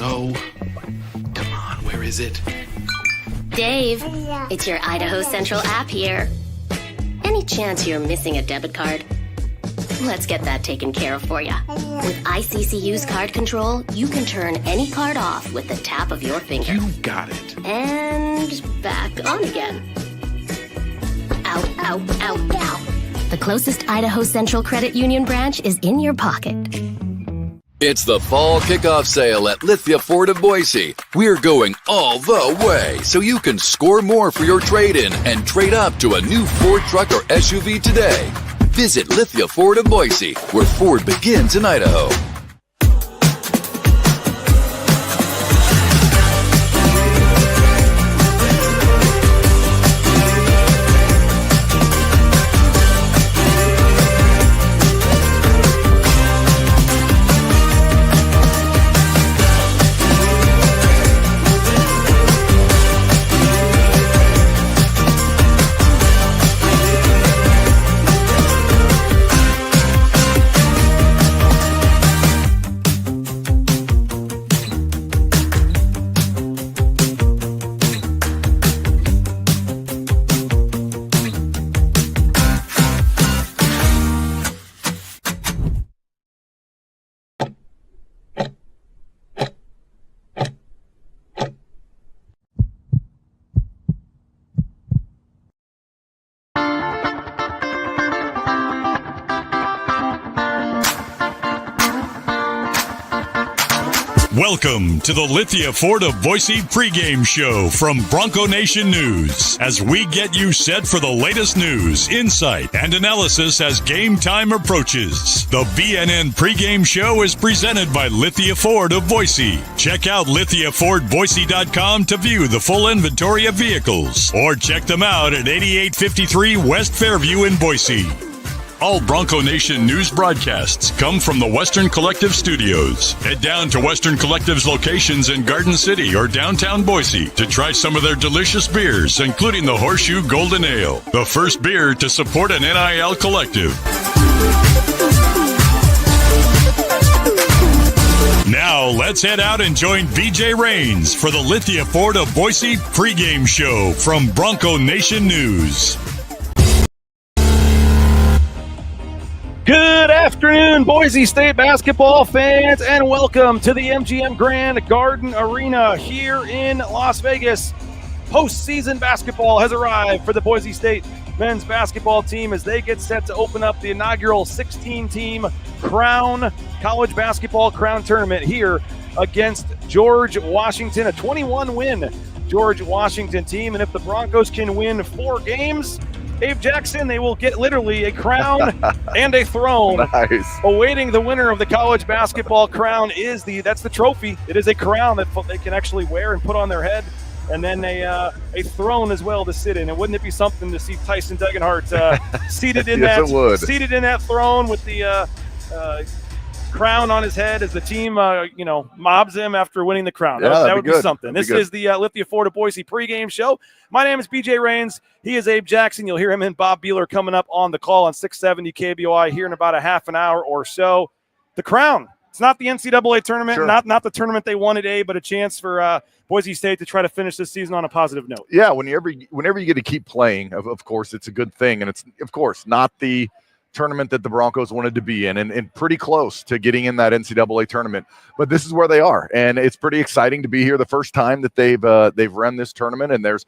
no. Come on, where is it? Dave, it's your Idaho Central app here. Any chance you're missing a debit card? Let's get that taken care of for you. With ICCU's card control, you can turn any card off with the tap of your finger. You got it. And back on again. Out, out, out, out. The closest Idaho Central Credit Union branch is in your pocket. It's the fall kickoff sale at Lithia Ford of Boise. We're going all the way so you can score more for your trade-in and trade up to a new Ford truck or SUV today. Visit Lithia Ford of Boise, where Ford begins in Idaho. Welcome to the Lithia Ford of Boise pregame show from Bronco Nation News as we get you set for the latest news, insight, and analysis as game time approaches. The BNN pregame show is presented by Lithia Ford of Boise. Check out lithiafordboise.com to view the full inventory of vehicles or check them out at 8853 West Fairview in Boise. All Bronco Nation news broadcasts come from the Western Collective Studios. Head down to Western Collective's locations in Garden City or downtown Boise to try some of their delicious beers, including the Horseshoe Golden Ale, the first beer to support an NIL collective. Now, let's head out and join BJ Rains for the Lithia Ford of Boise pregame show from Bronco Nation News. Good afternoon, Boise State basketball fans, and welcome to the MGM Grand Garden Arena here in Las Vegas. Postseason basketball has arrived for the Boise State men's basketball team as they get set to open up the inaugural 16-team Crown College Basketball Crown Tournament here against George Washington, a 21-win George Washington team. And if the Broncos can win 4 games, Abe Jackson, they will get literally a crown and a throne. Nice. Awaiting the winner of the college basketball crown that's the trophy. It is a crown that they can actually wear and put on their head, and then a throne as well to sit in. And wouldn't it be something to see Tyson Degenhart seated in yes, seated in that throne with the crown on his head as the team mobs him after winning the crown. Yeah, that would be something. That'd This is the Lithia Ford of Boise pregame show. My name is BJ Rains. He is Abe Jackson. You'll hear him and Bob Beeler coming up on the call on 670 KBOI here in about a half an hour or so. The crown. It's not the NCAA tournament, sure. not the tournament they wanted, Abe, but a chance for Boise State to try to finish this season on a positive note. Yeah, whenever you get to keep playing, of course, it's a good thing. And it's, of course, not the tournament that the Broncos wanted to be in and pretty close to getting in that NCAA tournament. But this is where they are, and it's pretty exciting to be here the first time that they've run this tournament. And there's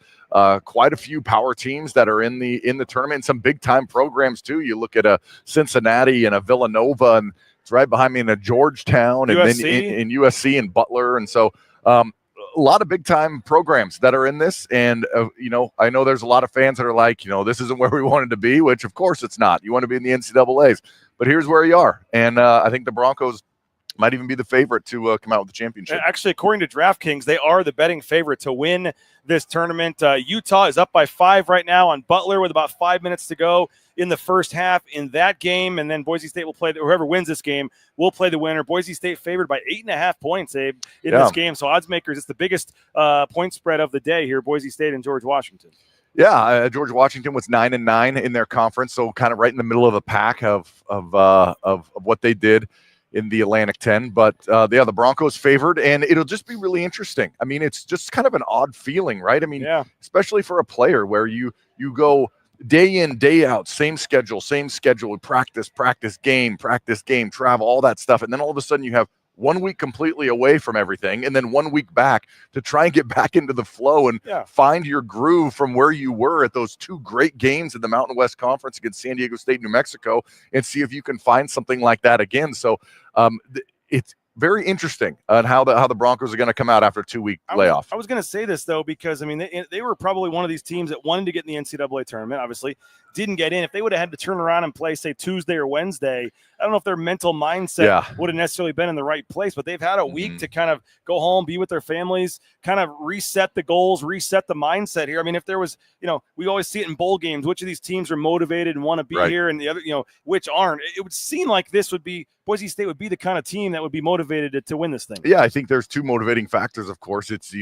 quite a few power teams that are in the tournament, and some big-time programs, too. You look at a Cincinnati and a Villanova, and it's right behind me in a Georgetown, and then in USC and Butler. And so a lot of big-time programs that are in this, and I know there's a lot of fans that are like, this isn't where we wanted to be, which of course it's not. You want to be in the NCAAs, but here's where you are, and I think the Broncos might even be the favorite to come out with the championship. Actually, according to DraftKings, they are the betting favorite to win this tournament. Utah is up by 5 right now on Butler with about 5 minutes to go in the first half in that game, and then Boise State will play, whoever wins this game will play the winner. Boise State favored by 8.5 points, Abe, in this game. So odds makers, it's the biggest point spread of the day here, Boise State and George Washington. Yeah, George Washington was 9-9 in their conference, so kind of right in the middle of the pack of what they did. in the Atlantic 10. But the Broncos favored, and it'll just be really interesting. I mean, it's just kind of an odd feeling, right? I mean, especially for a player where you go day in, day out, same schedule, practice, game, travel, all that stuff. And then all of a sudden you have 1 week completely away from everything, and then 1 week back to try and get back into the flow and find your groove from where you were at those 2 great games in the Mountain West Conference against San Diego State, New Mexico, and see if you can find something like that again. So it's very interesting on how the Broncos are going to come out after a 2-week layoff. I was going to say this, though, because, I mean, they were probably one of these teams that wanted to get in the NCAA tournament, obviously, didn't get in. If they would have had to turn around and play, say, Tuesday or Wednesday, I don't know if their mental mindset would have necessarily been in the right place, but they've had a week to kind of go home, be with their families, kind of reset the goals, reset the mindset here. I mean, if there was, we always see it in bowl games, which of these teams are motivated and want to be here and the other, which aren't. It would seem like this would be, Boise State would be the kind of team that would be motivated to win this thing. Yeah, I think there's 2 motivating factors, of course. It's,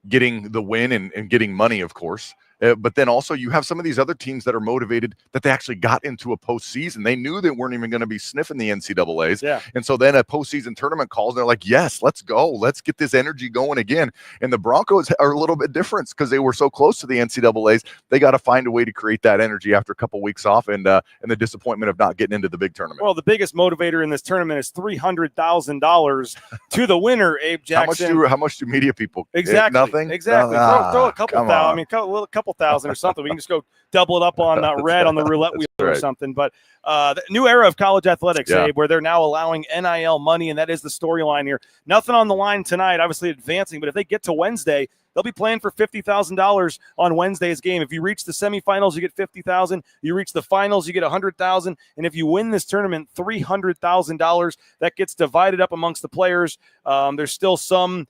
getting the win and getting money, of course. But then also you have some of these other teams that are motivated that they actually got into a postseason. They knew they weren't even going to be sniffing the NCAAs. Yeah. And so then a postseason tournament calls, and they're like, yes, let's go. Let's get this energy going again. And the Broncos are a little bit different because they were so close to the NCAAs. They got to find a way to create that energy after a couple weeks off and the disappointment of not getting into the big tournament. Well, the biggest motivator in this tournament is $300,000 to the winner, Abe Jackson. How much do media people? Exactly. Nothing? Exactly. Throw a couple thousand. I mean, a couple thousand or something. We can just go double it up on red on the roulette wheel or something. But the new era of college athletics, Abe, where they're now allowing NIL money, and that is the storyline here. Nothing on the line tonight, obviously advancing, but if they get to Wednesday, they'll be playing for $50,000 on Wednesday's game. If you reach the semifinals, you get $50,000. You reach the finals, you get $100,000. And if you win this tournament, $300,000. That gets divided up amongst the players. There's still some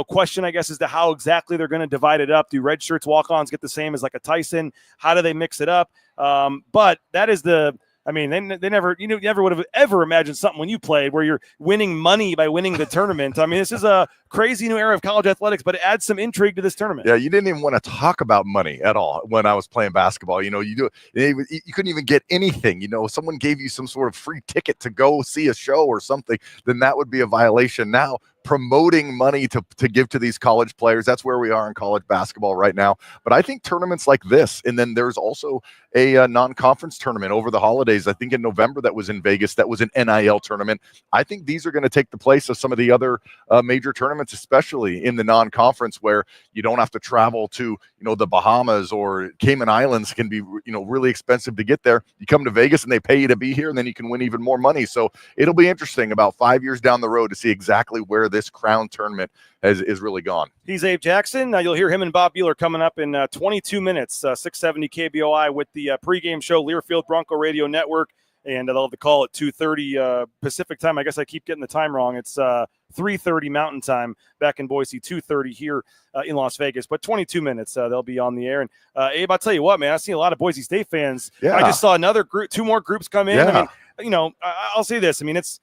question, I guess, as to how exactly they're going to divide it up. Do red shirts, walk-ons get the same as like a Tyson? How do they mix it up? But that is they never, you never would have ever imagined something when you played where you're winning money by winning the tournament. I mean, this is a crazy new era of college athletics, but it adds some intrigue to this tournament. Yeah, you didn't even want to talk about money at all when I was playing basketball. You couldn't even get anything. Someone gave you some sort of free ticket to go see a show or something, then that would be a violation. Now, promoting money to give to these college players, that's where we are in college basketball right now. But I think tournaments like this, and then there's also a non-conference tournament over the holidays, I think in November, that was in Vegas, that was an NIL tournament. I think these are going to take the place of some of the other major tournaments, especially in the non-conference, where you don't have to travel to the Bahamas or Cayman Islands. Can be really expensive to get there. You come to Vegas and they pay you to be here, and then you can win even more money. So it'll be interesting about 5 years down the road to see exactly where this crown tournament is really gone. He's Abe Jackson. You'll hear him and Bob Bueller coming up in 22 minutes, 670 KBOI with the pregame show, Learfield Bronco Radio Network. And they'll have the call at 2:30 Pacific time. I guess I keep getting the time wrong. It's 3:30 Mountain time back in Boise, 2:30 here in Las Vegas. But 22 minutes, they'll be on the air. And Abe, I'll tell you what, man, I've seen a lot of Boise State fans. Yeah. I just saw another group, 2 more groups come in. Yeah. I mean, I'll say this. I mean, it's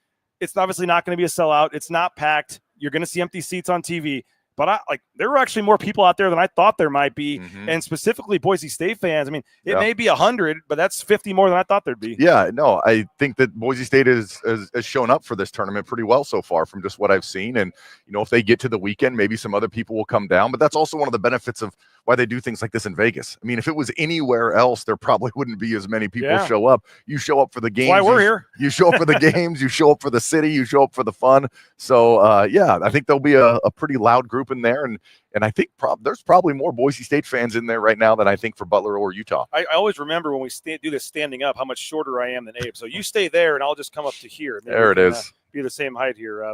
obviously not going to be a sellout. It's not packed. You're going to see empty seats on TV. But there were actually more people out there than I thought there might be, and specifically Boise State fans. I mean, it may be 100, but that's 50 more than I thought there'd be. Yeah, no, I think that Boise State has shown up for this tournament pretty well so far from just what I've seen. And, if they get to the weekend, maybe some other people will come down. But that's also one of the benefits of why they do things like this in Vegas. I mean, if it was anywhere else, there probably wouldn't be as many people show up. You show up for the games. That's why we're here. You show up for the games. You show up for the city. You show up for the fun. So, I think there'll be a pretty loud group in there. And I think there's probably more Boise State fans in there right now than I think for Butler or Utah. I always remember when we do this standing up how much shorter I am than Abe. So you stay there, and I'll just come up to here. Maybe there it is. Be the same height here.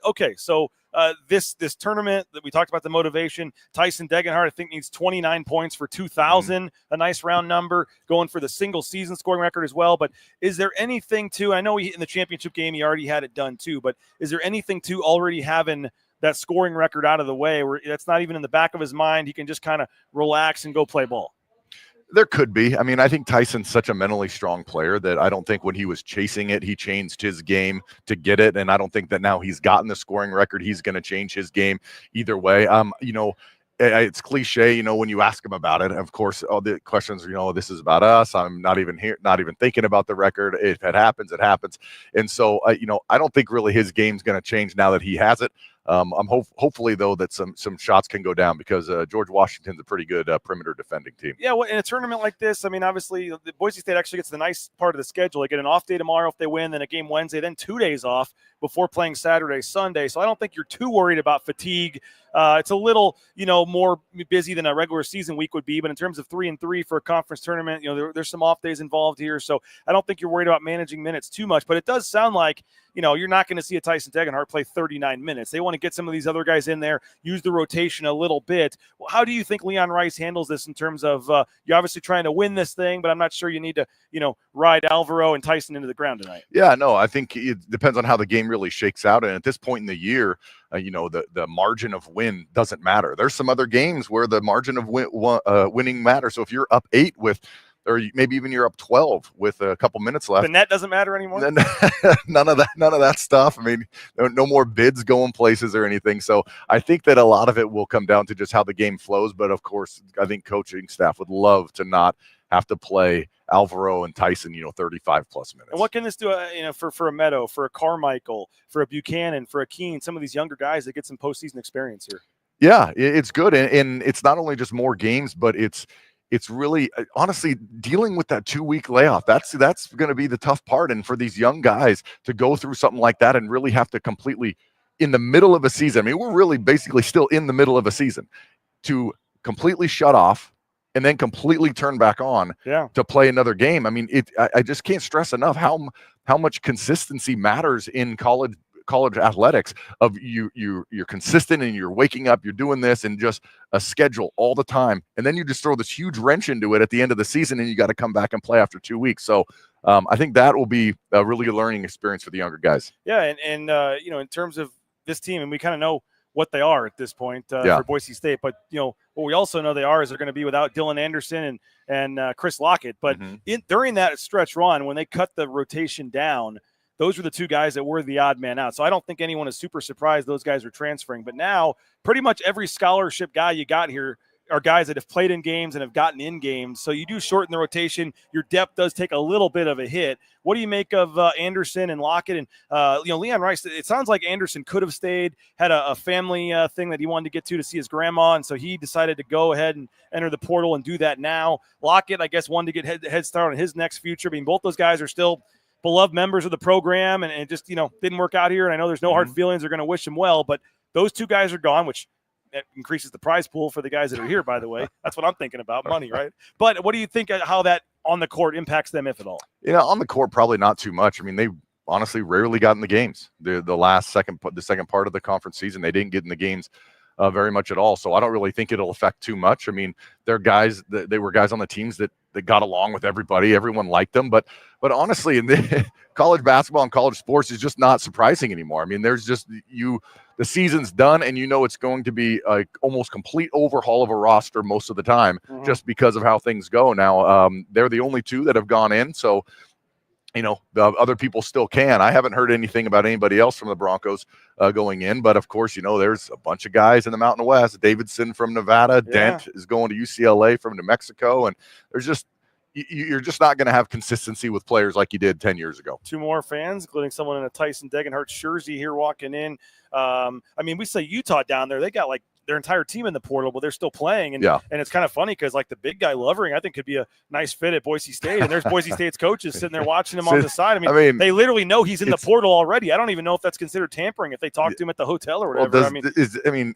Okay, so this tournament that we talked about, the motivation, Tyson Degenhardt, I think, needs 29 points for 2,000, a nice round number, going for the single season scoring record as well. But is there anything to, I know in the championship game he already had it done too, but is there anything to already having that scoring record out of the way where that's not even in the back of his mind? He can just kind of relax and go play ball. There could be. I mean, I think Tyson's such a mentally strong player that I don't think when he was chasing it, he changed his game to get it. And I don't think that now he's gotten the scoring record, he's going to change his game either way. it's cliche, when you ask them about it. Of course, all the questions are, this is about us. I'm not even here, not even thinking about the record. If it happens, it happens. And so, I don't think really his game's going to change now that he has it. I'm hopefully though that some shots can go down because George Washington's a pretty good perimeter defending team. Yeah, well, in a tournament like this, I mean, obviously, the Boise State actually gets the nice part of the schedule. They get an off day tomorrow if they win, then a game Wednesday, then 2 days off before playing Saturday, Sunday. So I don't think you're too worried about fatigue. It's a little, more busy than a regular season week would be, but in terms of 3-3 for a conference tournament, there's some off days involved here. So I don't think you're worried about managing minutes too much, but it does sound like, you're not going to see a Tyson Degenhart play 39 minutes. They want to get some of these other guys in there, use the rotation a little bit. Well, how do you think Leon Rice handles this in terms of you're obviously trying to win this thing, but I'm not sure you need to, ride Alvaro and Tyson into the ground tonight? Yeah, no, I think it depends on how the game really shakes out. And at this point in the year, the margin of win doesn't matter. There's some other games where the margin of winning matters. So if you're up 8 or maybe even you're up 12 with a couple minutes left, the net doesn't matter anymore. Then none of that stuff. I mean, no more bids going places or anything. So I think that a lot of it will come down to just how the game flows. But of course, I think coaching staff would love to not have to play Alvaro and Tyson, 35 plus minutes. And what can this do, for a Meadow, for a Carmichael, for a Buchanan, for a Keene, some of these younger guys that get some postseason experience here? Yeah, it's good. And it's not only just more games, but it's really, honestly, dealing with that 2-week layoff. That's going to be the tough part. And for these young guys to go through something like that and really have to completely, in the middle of a season, I mean, we're really basically still in the middle of a season, to completely shut off and then completely turn back on to play another game. I mean, I just can't stress enough how much consistency matters in college athletics. Of you're consistent and you're waking up, you're doing this, and just a schedule all the time, and then you just throw this huge wrench into it at the end of the season, and you got to come back and play after 2 weeks. So I think that will be a really good learning experience for the younger guys. Yeah, and in terms of this team, and we kind of know what they are at this point for Boise State, but what we also know they are is they're going to be without Dylan Anderson and Chris Lockett. But during that stretch run, when they cut the rotation down, those were the two guys that were the odd man out. So I don't think anyone is super surprised those guys are transferring. But now pretty much every scholarship guy you got here are guys that have played in games and have gotten in games. So you do shorten the rotation. Your depth does take a little bit of a hit. What do you make of Anderson and Lockett and Leon Rice? It sounds like Anderson could have stayed, had a family thing that he wanted to get to see his grandma, and so he decided to go ahead and enter the portal and do that now. Lockett, I guess, wanted to get head start on his next future. I mean, both those guys are still beloved members of the program, and just didn't work out here. And I know there's no hard feelings. They're going to wish him well, but those two guys are gone, which that increases the prize pool for the guys that are here, by the way. That's what I'm thinking about, money, right? But what do you think how that on the court impacts them, if at all? On the court, probably not too much. I mean, they honestly rarely got in the games. The second part of the conference season, they didn't get in the games very much at all. So I don't really think it'll affect too much. I mean, they're guys that they were guys on the teams that got along with everybody. Everyone liked them. But honestly, in the college basketball and college sports is just not surprising anymore. I mean, there's just the season's done, and it's going to be a almost complete overhaul of a roster most of the time, just because of how things go. Now, they're the only two that have gone in. So, the other people still can. I haven't heard anything about anybody else from the Broncos going in, but of course, there's a bunch of guys in the Mountain West. Davidson from Nevada, Dent is going to UCLA from New Mexico, and there's just you're just not going to have consistency with players like you did 10 years ago. Two more fans, including someone in a Tyson Degenhart jersey here walking in. I mean, we say Utah down there, they got like their entire team in the portal, but they're still playing. And it's kind of funny because like the big guy Lovering, I think could be a nice fit at Boise State. And there's Boise State's coaches sitting there watching him on the side. I mean, they literally know he's in the portal already. I don't even know if that's considered tampering if they talk to him at the hotel or whatever.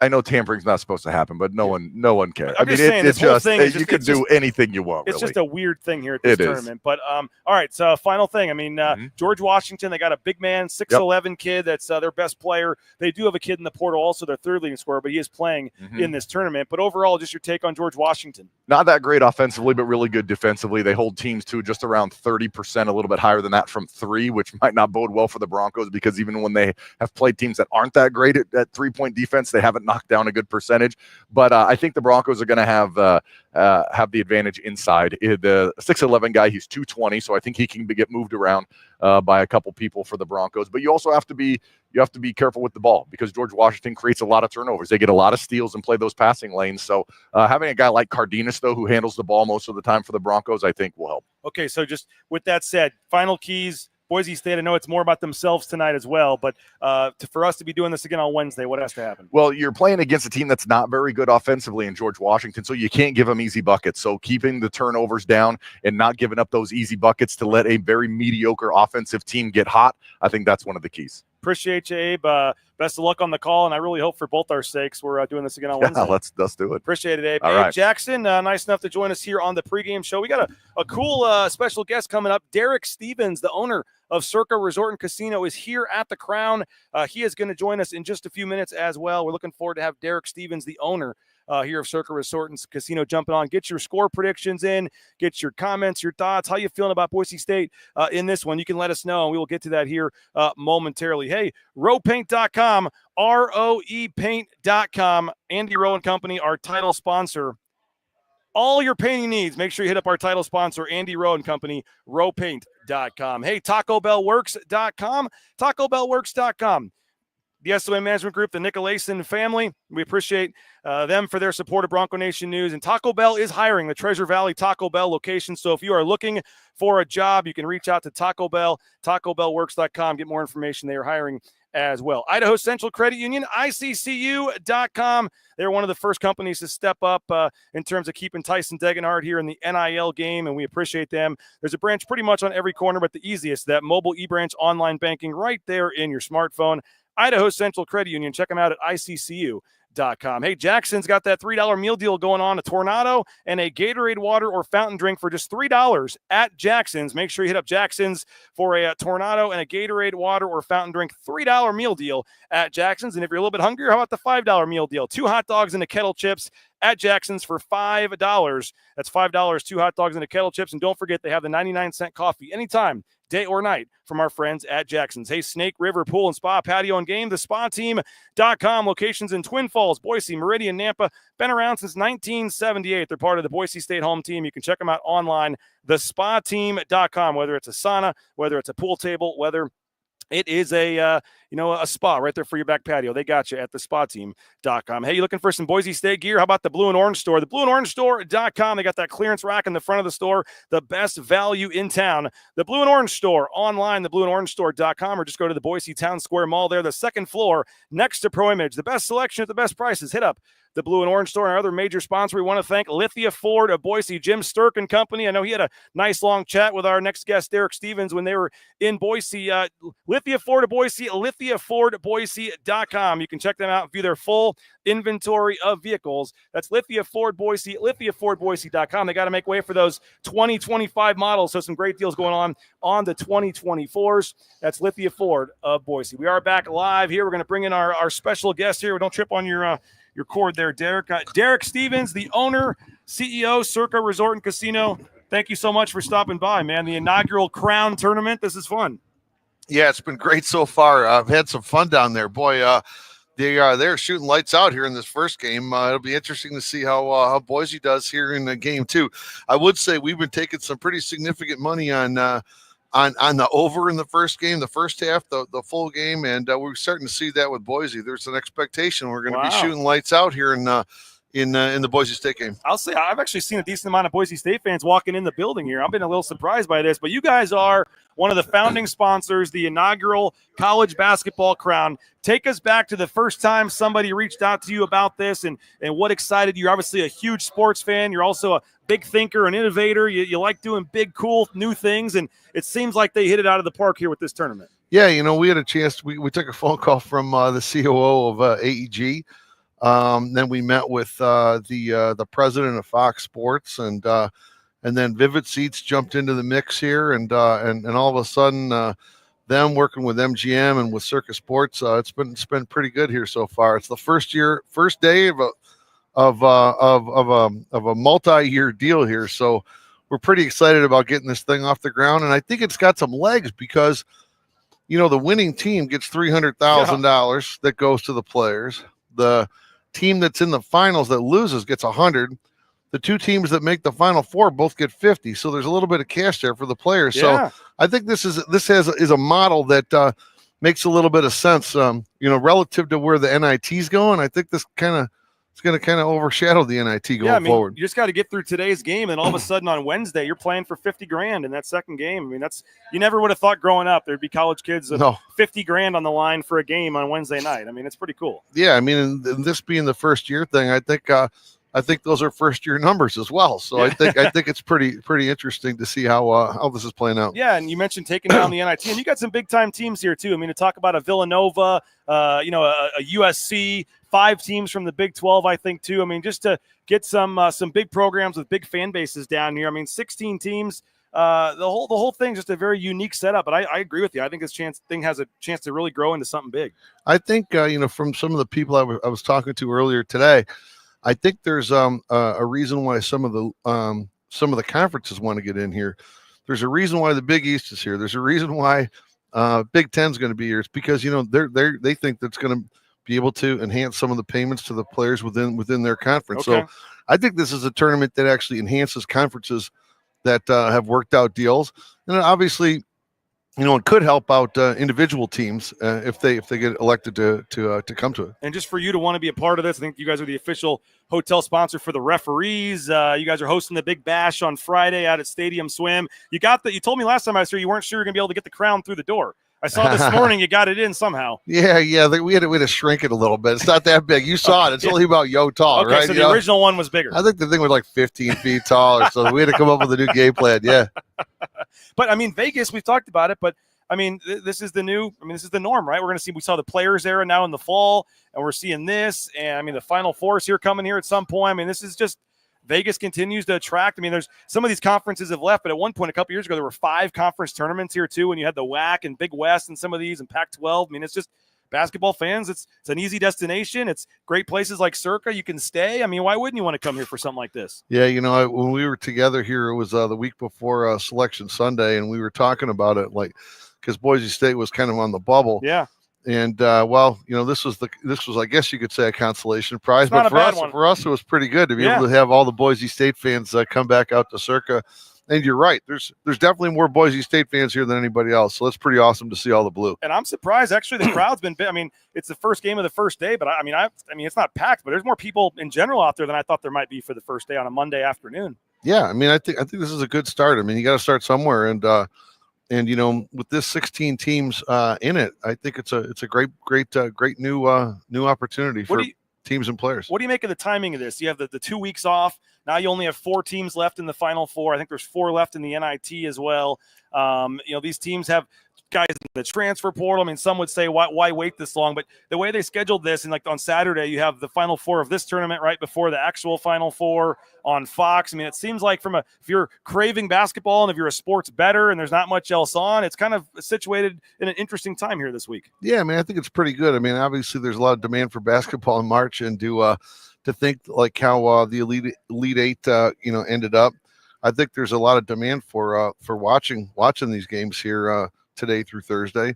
I know tampering's not supposed to happen, but no one cares. I'm just saying, this whole thing you can do anything you want. It's just a weird thing here at this tournament. But all right, so final thing. I mean, George Washington, they got a big man, 6'11" kid. That's their best player. They do have a kid in the portal, also their third leading scorer, but he is playing in this tournament. But overall, just your take on George Washington. Not that great offensively, but really good defensively. They hold teams to just around 30%, a little bit higher than that from three, which might not bode well for the Broncos because even when they have played teams that aren't that great at 3-point defense, they haven't knock down a good percentage. But I think the Broncos are going to have the advantage inside. The 6'11" guy, he's 220, so I think he can get moved around by a couple people for the Broncos. But you also have to be careful with the ball because George Washington creates a lot of turnovers. They get a lot of steals and play those passing lanes. So having a guy like Cardenas, though, who handles the ball most of the time for the Broncos, I think will help. Okay, so just with that said, final keys. Boise State, I know it's more about themselves tonight as well, but for us to be doing this again on Wednesday, what has to happen? Well, you're playing against a team that's not very good offensively in George Washington, so you can't give them easy buckets. So keeping the turnovers down and not giving up those easy buckets to let a very mediocre offensive team get hot, I think that's one of the keys. Appreciate you, Abe. Best of luck on the call, and I really hope for both our sakes we're doing this again on Wednesday. Let's do it. Appreciate it, Abe. All Abe right. Jackson, nice enough to join us here on the pregame show. We got a cool special guest coming up. Derek Stevens, the owner of Circa Resort and Casino, is here at the Crown. He is going to join us in just a few minutes as well. We're looking forward to have Derek Stevens, the owner here of Circa Resort and Casino, jumping on. Get your score predictions in, get your comments, your thoughts. How you feeling about Boise State in this one? You can let us know, and we will get to that here momentarily. Hey, rowpaint.com, ROE paint.com. Andy Rowe and Company, our title sponsor. All your painting needs, make sure you hit up our title sponsor, Andy Rowe and Company, rowpaint.com. Hey, TacoBellWorks.com, TacoBellWorks.com. The SOM Management Group, the Nicolason family, we appreciate them for their support of Bronco Nation News. And Taco Bell is hiring the Treasure Valley Taco Bell location. So if you are looking for a job, you can reach out to Taco Bell, TacoBellWorks.com, get more information. They are hiring as well. Idaho Central Credit Union, ICCU.com. They're one of the first companies to step up in terms of keeping Tyson Degenhardt here in the NIL game, and we appreciate them. There's a branch pretty much on every corner, but the easiest, that mobile e-branch online banking right there in your smartphone. Idaho Central Credit Union. Check them out at ICCU.com. Hey, Jackson's got that $3 meal deal going on, a Tornado and a Gatorade water or fountain drink for just $3 at Jackson's. Make sure you hit up Jackson's for a Tornado and a Gatorade water or fountain drink, $3 meal deal at Jackson's. And if you're a little bit hungrier, how about the $5 meal deal? 2 hot dogs and a kettle chips at Jackson's for $5. That's $5, 2 hot dogs and a kettle chips. And don't forget, they have the 99-cent coffee anytime, day or night, from our friends at Jackson's. Hey, Snake River Pool and Spa, Patio and Game, thespateam.com. Locations in Twin Falls, Boise, Meridian, Nampa. Been around since 1978. They're part of the Boise State home team. You can check them out online, thespateam.com, whether it's a sauna, whether it's a pool table, whether it is a spa right there for your back patio. They got you at thespateam.com. Hey, you looking for some Boise State gear? How about the Blue and Orange Store? The blueandorangestore.com. They got that clearance rack in the front of the store, the best value in town. The Blue and Orange Store online, theblueandorangestore.com, or just go to the Boise Town Square Mall there, the second floor next to Pro Image. The best selection at the best prices. Hit up the Blue and Orange Store. And our other major sponsor, we want to thank Lithia Ford of Boise, Jim Sturk and Company. I know he had a nice long chat with our next guest, Derek Stevens, when they were in Boise. Lithia Ford of Boise, LithiaFordBoise.com. You can check them out and view their full inventory of vehicles. That's Lithia Ford Boise, LithiaFordBoise.com. They got to make way for those 2025 models. So some great deals going on the 2024s. That's Lithia Ford of Boise. We are back live here. We're going to bring in our special guest here. Don't trip on your cord there, Derek. Derek Stevens, the owner, CEO, Circa Resort and Casino. Thank you so much for stopping by, man. The inaugural Crown Tournament. This is fun. Yeah, it's been great so far. I've had some fun down there. Boy, they're shooting lights out here in this first game. It'll be interesting to see how Boise does here in the game too. I would say we've been taking some pretty significant money on the over in the first game, the first half, the full game, and we're starting to see that with Boise. There's an expectation we're going to be shooting lights out here in the Boise State game. I'll say I've actually seen a decent amount of Boise State fans walking in the building here. I've been a little surprised by this, but you guys are one of the founding sponsors, the inaugural college basketball Crown. Take us back to the first time somebody reached out to you about this and what excited you. You're obviously a huge sports fan. You're also a big thinker, an innovator. You like doing big, cool, new things, and it seems like they hit it out of the park here with this tournament. Yeah, we had a chance. We took a phone call from the COO of AEG. Then we met with the president of Fox Sports, and then Vivid Seats jumped into the mix here, and all of a sudden, them working with MGM and with Circa Sports, it's been pretty good here so far. It's the first day of a multi-year deal here, so we're pretty excited about getting this thing off the ground, and I think it's got some legs because the winning team gets $300,000 that goes to the players. The team that's in the finals that loses gets 100. The two teams that make the Final Four both get 50. So there's a little bit of cash there for the players. Yeah. So I think this is a model that makes a little bit of sense. Relative to where the NIT's going, I think this it's going to kind of overshadow the NIT going forward. You just got to get through today's game, and all of a sudden on Wednesday you're playing for $50,000 in that second game. I mean, you never would have thought growing up there'd be college kids with $50,000 on the line for a game on Wednesday night. I mean, it's pretty cool. Yeah, I mean, and this being the first year thing, I think those are first year numbers as well. So I think it's pretty interesting to see how this is playing out. Yeah, and you mentioned taking down the NIT, and you got some big time teams here too. I mean, to talk about a Villanova, a USC, 5 teams from the Big 12, I think too. I mean, just to get some big programs with big fan bases down here. I mean, 16 teams. The whole thing's just a very unique setup. But I agree with you. I think this thing has a chance to really grow into something big. I think from some of the people I was talking to earlier today, I think there's a reason why some of the conferences want to get in here. There's a reason why the Big East is here. There's a reason why Big Ten's going to be here. It's because they think that's going to be able to enhance some of the payments to the players within their conference. Okay. So I think this is a tournament that actually enhances conferences that have worked out deals, and obviously, it could help out individual teams if they get elected to come to it. And just for you to want to be a part of this, I think you guys are the official hotel sponsor for the referees. You guys are hosting the Big Bash on Friday out at Stadium Swim. You told me last time I was here you weren't sure you were going to be able to get the crown through the door. I saw this morning you got it in somehow. Yeah. We had to shrink it a little bit. It's not that big. You saw it. It's only about tall, right? So the original one was bigger. I think the thing was like 15 feet tall or so. We had to come up with a new game plan. Yeah. But I mean, Vegas, we've talked about it, but I mean, this is the norm, right? We saw the Players era now in the fall, and we're seeing this. And I mean, the Final Four is coming here at some point. I mean, this is just Vegas continues to attract. I mean, there's some of these conferences have left, but at one point a couple years ago, there were 5 conference tournaments here too. And you had the WAC and Big West and some of these and Pac-12. I mean, it's just basketball fans. It's an easy destination. It's great places like Circa. You can stay. I mean, why wouldn't you want to come here for something like this? Yeah. When we were together here, it was the week before Selection Sunday, and we were talking about it because Boise State was kind of on the bubble. Yeah. And this was I guess you could say a consolation prize, but for us it was pretty good to be able to have all the Boise State fans come back out to Circa. And you're right, there's definitely more Boise State fans here than anybody else, so that's pretty awesome to see all the blue. And I'm surprised actually the crowd's been. I mean, it's the first game of the first day, but I mean it's not packed, but there's more people in general out there than I thought there might be for the first day on a Monday afternoon. Yeah, I mean I think this is a good start. I mean you got to start somewhere, and with this 16 teams in it, I think it's a great new opportunity for teams and players. What do you make of the timing of this? You have the 2 weeks off. Now you only have 4 teams left in the Final Four. I think there's 4 left in the NIT as well. These teams have guys in the transfer portal. I mean, some would say, why wait this long? But the way they scheduled this, and on Saturday, you have the Final Four of this tournament right before the actual Final Four on Fox. I mean, it seems like if you're craving basketball and if you're a sports bettor and there's not much else on, it's kind of situated in an interesting time here this week. Yeah, I mean, I think it's pretty good. I mean, obviously there's a lot of demand for basketball in March, and to think like how the Elite Eight, ended up. I think there's a lot of demand for watching these games here today through Thursday.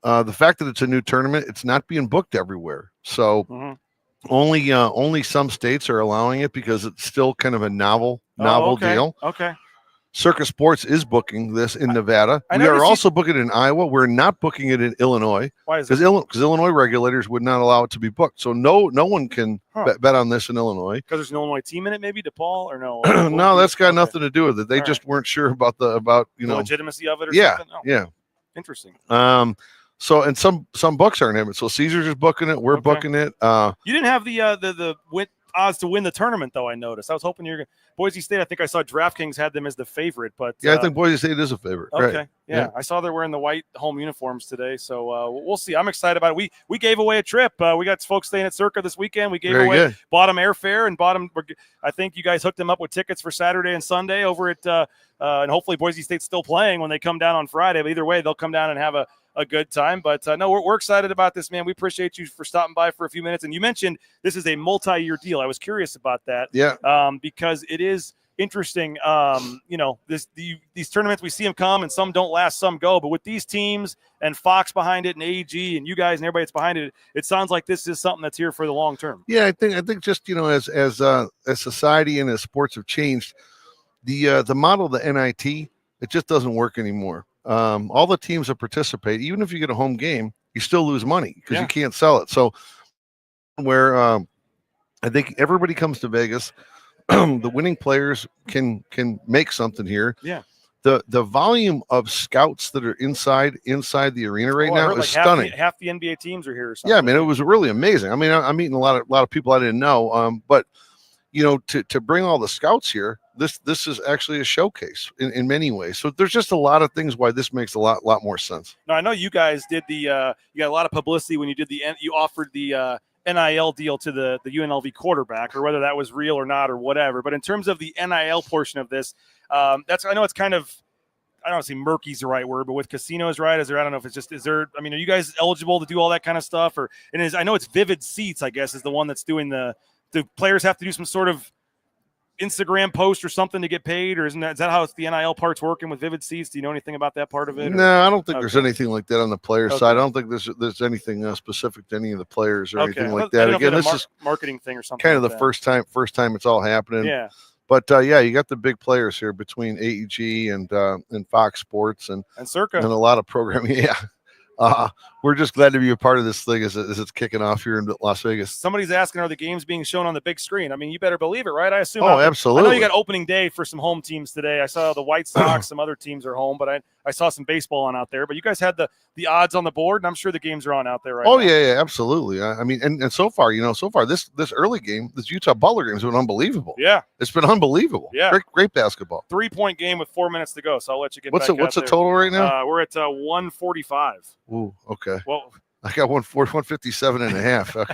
The fact that it's a new tournament, it's not being booked everywhere. So only some states are allowing it because it's still kind of a novel deal. Okay. Circa Sports is booking this in Nevada. We are also booking it in Iowa. We're not booking it in Illinois. Why is that? Because Illinois regulators would not allow it to be booked. So no one can bet on this in Illinois. Because there's an Illinois team in it, maybe, DePaul, or no? No, that's got nothing to do with it. They just weren't sure about the legitimacy of it. Or something? Oh, yeah. Interesting. So and some books aren't in it. So Caesars is booking it. We're booking it. You didn't have the odds to win the tournament, though. I noticed. I was hoping you're Boise State. I think I saw DraftKings had them as the favorite, but I think Boise State is a favorite. Okay, right. Yeah, I saw they're wearing the white home uniforms today, so we'll see. I'm excited about it. We gave away a trip. We got folks staying at Circa this weekend. We bought them airfare and I think you guys hooked them up with tickets for Saturday and Sunday over at and hopefully Boise State's still playing when they come down on Friday. But either way, they'll come down and have a good time. But no, we're excited about this, man. We appreciate you for stopping by for a few minutes. And you mentioned this is a multi-year deal. I was curious about that. Yeah. Because it is interesting. These tournaments, we see them come and some don't last, some go. But with these teams and Fox behind it and AEG and you guys and everybody that's behind it, it sounds like this is something that's here for the long term. Yeah, I think just as society and as sports have changed, the model of the NIT, it just doesn't work anymore. All the teams that participate, even if you get a home game, you still lose money because you can't sell it. So where I think everybody comes to Vegas, the winning players can make something here. Yeah. The volume of scouts that are inside the arena right now is stunning. Half the NBA teams are here or something. Yeah, I mean, it was really amazing. I mean, I'm meeting a lot of people I didn't know. But to bring all the scouts here, this is actually a showcase in many ways. So there's just a lot of things why this makes a lot more sense. Now, I know you guys did you got a lot of publicity when you offered the NIL deal to the UNLV quarterback, or whether that was real or not or whatever. But in terms of the NIL portion of this, I know it's kind of, I don't want to say murky is the right word, but with casinos, right? I don't know if it's just, are you guys eligible to do all that kind of stuff? I know it's Vivid Seats, I guess, is the one that's doing do players have to do some sort of Instagram post or something to get paid, or is that how the NIL part's working with Vivid Seats? Do you know anything about that part of it? No, I don't think there's anything like that on the player side. I don't think there's anything specific to any of the players or anything like that. Again, this is marketing thing or something. Kind of the first time it's all happening. Yeah. But you got the big players here between AEG and Fox Sports and Circa and a lot of programming. Yeah. We're just glad to be a part of this thing as it's kicking off here in Las Vegas. Somebody's asking, are the games being shown on the big screen? I mean, you better believe it, right? I assume. Oh, absolutely. I know you got opening day for some home teams today. I saw the White Sox, some other teams are home, but I saw some baseball on out there. But you guys had the odds on the board, and I'm sure the games are on out there right now. Oh, yeah, absolutely. I mean, and so far, this early game, this Utah Butler game has been unbelievable. Yeah. It's been unbelievable. Yeah. Great basketball. 3-point game with 4 minutes to go, so I'll let you get What's back the total right now? We're at 145. Ooh, okay. Well, I got 157 and a half. All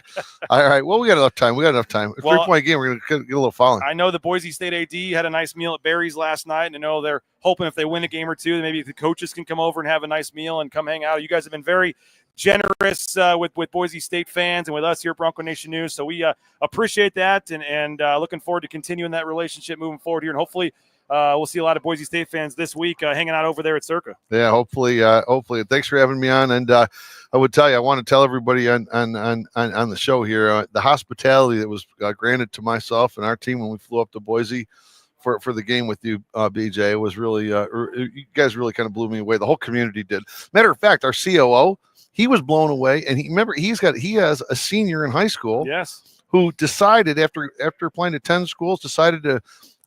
right. Well, we got enough time. 3-point game. We're going to get a little following. I know the Boise State AD had a nice meal at Barry's last night, and I know they're hoping if they win a game or two, maybe the coaches can come over and have a nice meal and come hang out. You guys have been very generous with Boise State fans and with us here at Bronco Nation News. So we appreciate that and looking forward to continuing that relationship moving forward here. And hopefully we'll see a lot of Boise State fans this week hanging out over there at Circa. Yeah, hopefully. Thanks for having me on. And I would tell you, I want to tell everybody on the show here, the hospitality that was granted to myself and our team when we flew up to Boise for the game with you, BJ, was really, you guys really kind of blew me away. The whole community did. Matter of fact, our COO, he was blown away. And he has a senior in high school. Yes. Who decided after applying to 10 schools, decided to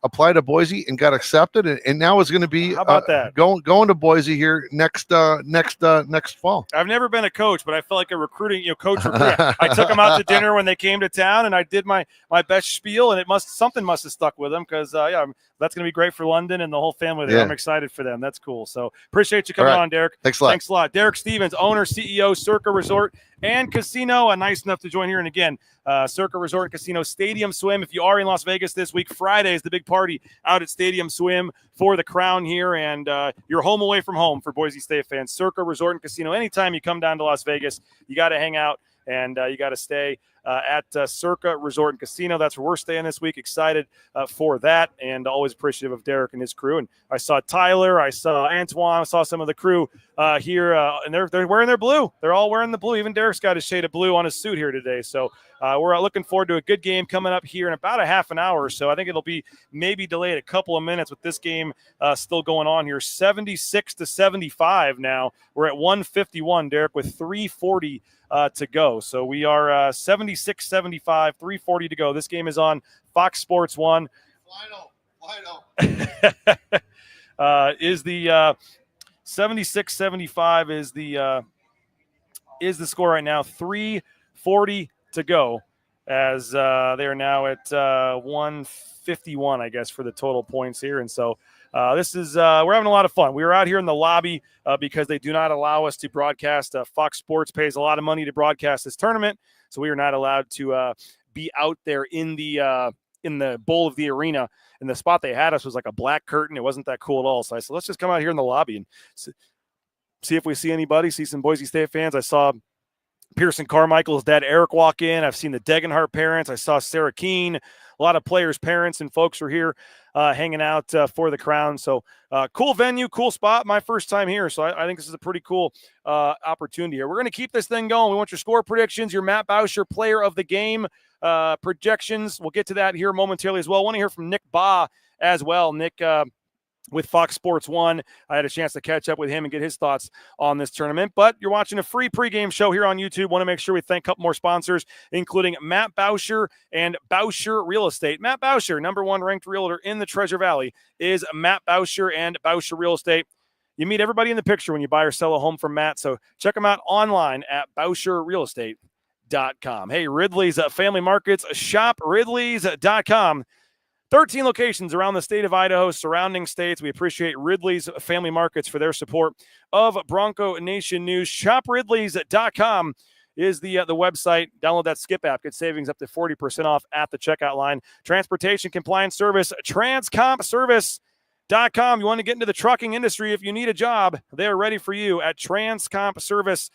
apply to Boise and got accepted, and now is going to be how about that going to Boise here next fall. I've never been a coach, but I felt like a recruiting coach. I took them out to dinner when they came to town, and I did my best spiel, and something must have stuck with them because that's going to be great for London and the whole family there. Yeah. I'm excited for them. That's cool. So appreciate you coming on, Derek. Thanks a lot. Derek Stevens, owner, CEO, Circa Resort and Casino. Nice enough to join here. And again, Circa Resort and Casino Stadium Swim. If you are in Las Vegas this week, Friday is the big party out at Stadium Swim for the Crown here. And you're home away from home for Boise State fans. Circa Resort and Casino. Anytime you come down to Las Vegas, you got to hang out and you got to stay at Circa Resort and Casino. That's where we're staying this week. Excited for that, and always appreciative of Derek and his crew. And I saw Tyler, I saw Antoine, I saw some of the crew here, and they're wearing their blue. They're all wearing the blue. Even Derek's got a shade of blue on his suit here today. So we're looking forward to a good game coming up here in about a half an hour or so. I think it'll be maybe delayed a couple of minutes with this game still going on here. 76-75 now. We're at 151, Derek, with 3:40 to go. So we are 76-75, 3:40 to go. This game is on Fox Sports 1. Is the 76-75 is the score right now. 3:40 to go as they are now at 151, I guess, for the total points here. And so this is we're having a lot of fun. We were out here in the lobby because they do not allow us to broadcast. Fox Sports pays a lot of money to broadcast this tournament, so we are not allowed to be out there in the bowl of the arena. And the spot they had us was like a black curtain. It wasn't that cool at all. So I said, let's just come out here in the lobby and see if we see anybody, see some Boise State fans. I saw Pearson Carmichael's dad, Eric, walk in. I've seen the Degenhart parents. I saw Sarah Keene. A lot of players' parents and folks were here. hanging out for the Crown. So cool venue, cool spot. My first time here. So I think this is a pretty cool opportunity here. We're going to keep this thing going. We want your score predictions, your Matt Bauscher player of the game projections. We'll get to that here momentarily as well. I want to hear from Nick Baugh as well. Nick, with Fox Sports 1. I had a chance to catch up with him and get his thoughts on this tournament. But you're watching a free pregame show here on YouTube. Want to make sure we thank a couple more sponsors, including Matt Bauscher and Bauscher Real Estate. Matt Bauscher, #1 ranked realtor in the Treasure Valley, is Matt Bauscher and Bauscher Real Estate. You meet everybody in the picture when you buy or sell a home from Matt. So check them out online at BauscherRealEstate.com. Hey, Ridley's Family Markets, shopridleys.com. 13 locations around the state of Idaho, surrounding states. We appreciate Ridley's Family Markets for their support of Bronco Nation News. ShopRidleys.com is the website. Download that Skip app. Get savings up to 40% off at the checkout line. Transportation Compliance Service, TransCompService.com. You want to get into the trucking industry? If you need a job, they're ready for you at TransCompService.com.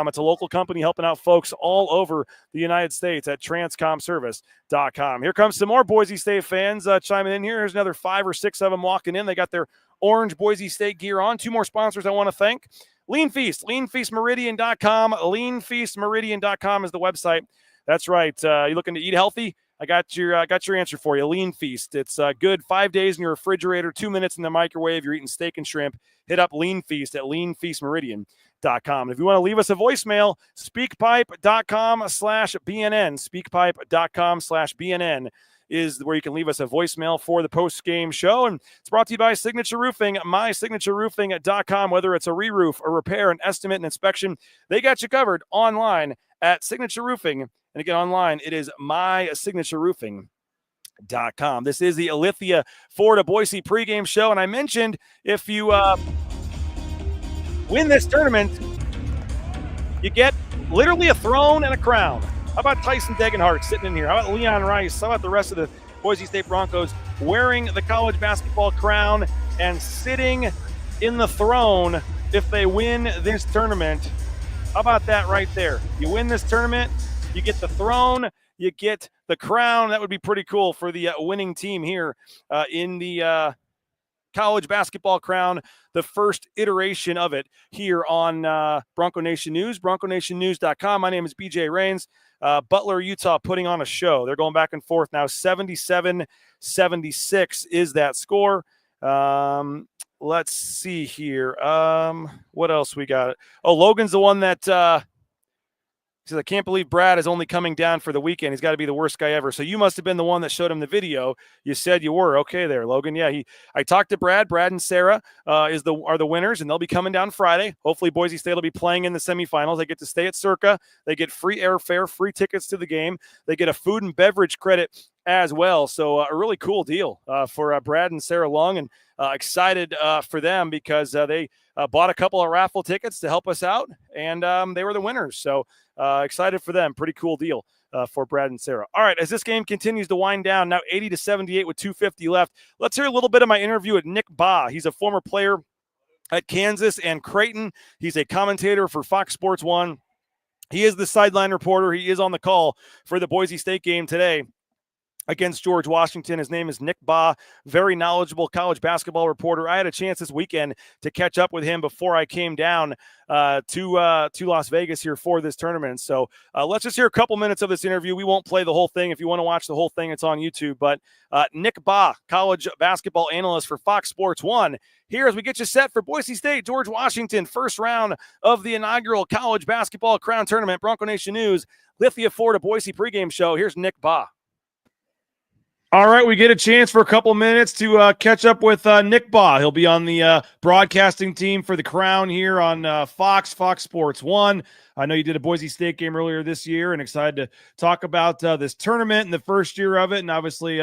It's a local company helping out folks all over the United States at TransCompService.com. Here comes some more Boise State fans chiming in here. Here's another 5 or 6 of them walking in. They got their orange Boise State gear on. 2 more sponsors I want to thank. Lean Feast, leanfeastmeridian.com. Leanfeastmeridian.com is the website. That's right. You looking to eat healthy? I got your answer for you. Lean Feast. It's good 5 days in your refrigerator, 2 minutes in the microwave. You're eating steak and shrimp. Hit up Lean Feast at leanfeastmeridian.com. And if you want to leave us a voicemail, speakpipe.com/BNN. Speakpipe.com/BNN is where you can leave us a voicemail for the post-game show. And it's brought to you by Signature Roofing, mysignatureroofing.com. Whether it's a re-roof, a repair, an estimate, an inspection, they got you covered online at Signature Roofing. And again, online, it is mysignatureroofing.com. This is the Lithia Florida Boise pregame show. And I mentioned if you win this tournament, you get literally a throne and a crown. How about Tyson Degenhart sitting in here? How about Leon Rice? How about the rest of the Boise State Broncos wearing the college basketball crown and sitting in the throne if they win this tournament? How about that right there? You win this tournament, you get the throne, you get the crown. That would be pretty cool for the winning team here in the college basketball crown, the first iteration of it here on Bronco Nation News, bronconationnews.com. My name is BJ Rains. Butler, Utah putting on a show. They're going back and forth now. 77-76 is that score. Let's see here. What else we got? Oh, Logan's the one that he says, I can't believe Brad is only coming down for the weekend. He's got to be the worst guy ever. So you must have been the one that showed him the video. You said you were. Okay there, Logan. Yeah, I talked to Brad. Brad and Sarah are the winners, and they'll be coming down Friday. Hopefully Boise State will be playing in the semifinals. They get to stay at Circa. They get free airfare, free tickets to the game. They get a food and beverage credit as well. So a really cool deal for Brad and Sarah Long, and excited for them because they bought a couple of raffle tickets to help us out, and they were the winners. So excited for them. Pretty cool deal for Brad and Sarah. All right, as this game continues to wind down, now 80-78 with 2:50 left. Let's hear a little bit of my interview with Nick Baugh. He's a former player at Kansas and Creighton. He's a commentator for Fox Sports 1. He is the sideline reporter. He is on the call for the Boise State game today against George Washington. His name is Nick Baugh, very knowledgeable college basketball reporter. I had a chance this weekend to catch up with him before I came down to Las Vegas here for this tournament. So let's just hear a couple minutes of this interview. We won't play the whole thing. If you want to watch the whole thing, it's on YouTube. But Nick Baugh, college basketball analyst for Fox Sports 1, here as we get you set for Boise State, George Washington, first round of the inaugural college basketball crown tournament. Bronco Nation News, Lithia, Florida Boise pregame show. Here's Nick Baugh. All right, we get a chance for a couple minutes to catch up with Nick Baugh. He'll be on the broadcasting team for the Crown here on Fox Sports 1. I know you did a Boise State game earlier this year, and excited to talk about this tournament and the first year of it, and obviously